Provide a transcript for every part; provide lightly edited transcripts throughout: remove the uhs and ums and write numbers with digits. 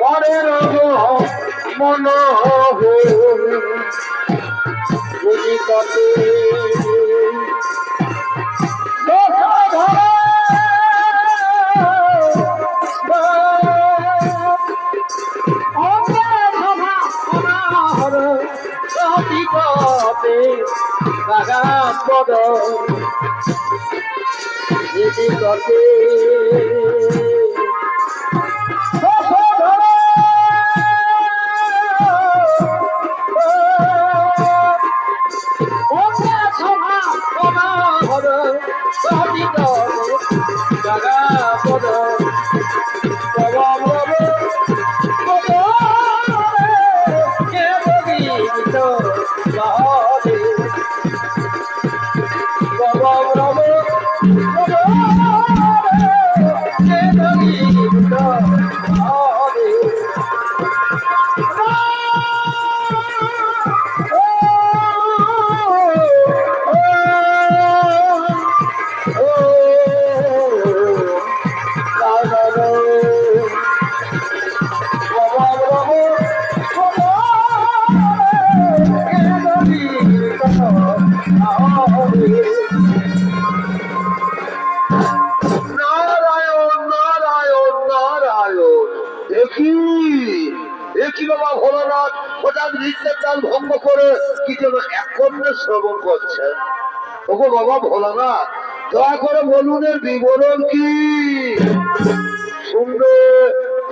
পরের মন যদি কতে পদ যদি কতে ভঙ্গ করে কি যেন একন্যে শ্রবণ করছেন। ওগো বাবা ভোলানাথ, দয়া করে বলুন এর বিবরণ কি?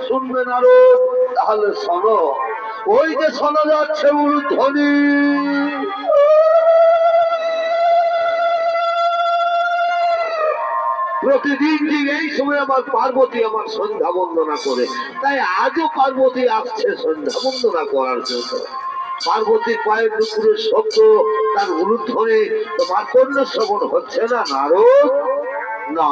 শুনবে নারদ? তাহলে শোনো। ওই যে শোনা যাচ্ছে উলুধ্বনি, প্রতিদিন ঠিক এই সময় আমার পার্বতী আমার সন্ধ্যা বন্দনা করে, তাই আজও পার্বতী আসছে সন্ধ্যা বন্দনা করার জন্য। পার্বতীর পায়ের নুপুরের শব্দ, তার উলুধ্বনি তোমার কর্ণ শ্রবণ হচ্ছে না নারদ? না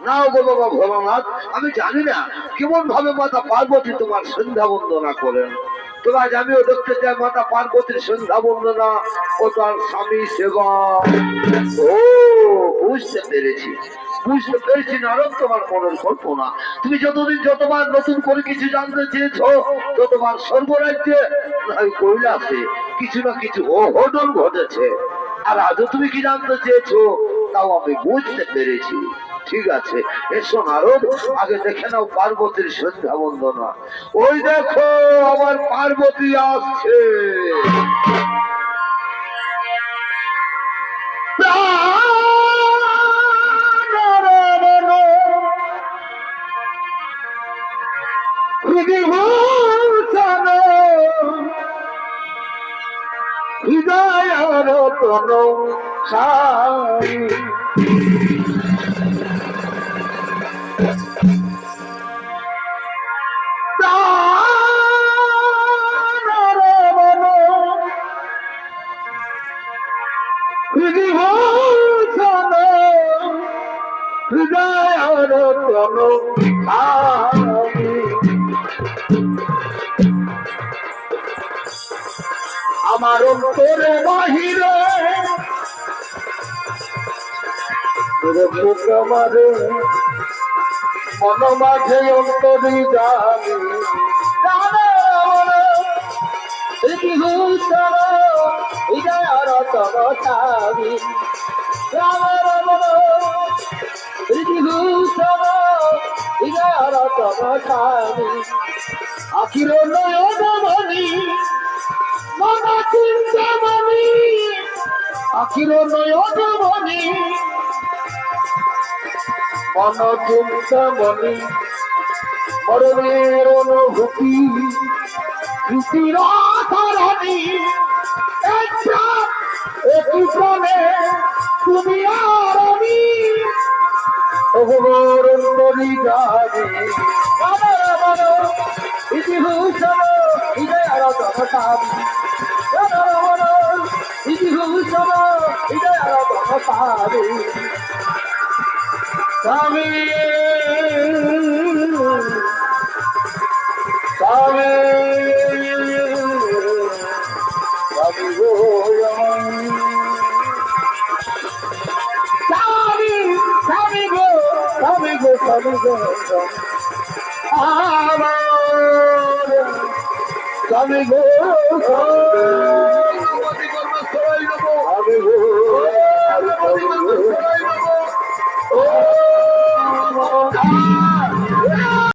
না গো বাবা ভোলানাথ, আমি জানি না কেমন ভাবে মাতা পার্বতী তোমার সন্ধ্যা বন্দনা করেন। তবে আজ আমিও দেখতে চাই মাতা পার্বতীর সন্ধ্যা বন্দনা ও তার স্বামী সেবা। ও বুঝতে পেরেছি নারদ, তোমার মনের কল্পনা। তুমি যতদিন যতবার নতুন করে কিছু জানতে চেয়েছ, ততবার স্বর্গরাজ্যে কৈলাসে কিছু না কিছু অঘটন ঘটেছে। আর আজও তুমি কি জানতে চেয়েছো, তাও আমি বুঝতে পেরেছি। ঠিক আছে, এসো নারদ, আগে দেখে নাও পার্বতীর সন্ধ্যা বন্দনা। ওই দেখো আমার পার্বতী আসছে। হৃদয় রতন সাই হৃদয় রতন আমার অন্তরে বাহিরে আমারে মন মাঝে অন্তরি জানি হৃদয় রতন সাবি রাম রাম হৃদয় রতন সাবি আখির নয়ন মণি মন চিন্তামণি আখির নয়ন মণি মন চিন্তামণি মরণের অনুভূতি স্মৃতির ধরণী একই প্রাণে তুমি আর আমি অন্তরি যাবে ইতিভূষণ হৃদয় রতন সাবি ইতিভূষণ হৃদয় রতন সাবি স্বামী স্বামী স্বামী গো আমার স্বামী গো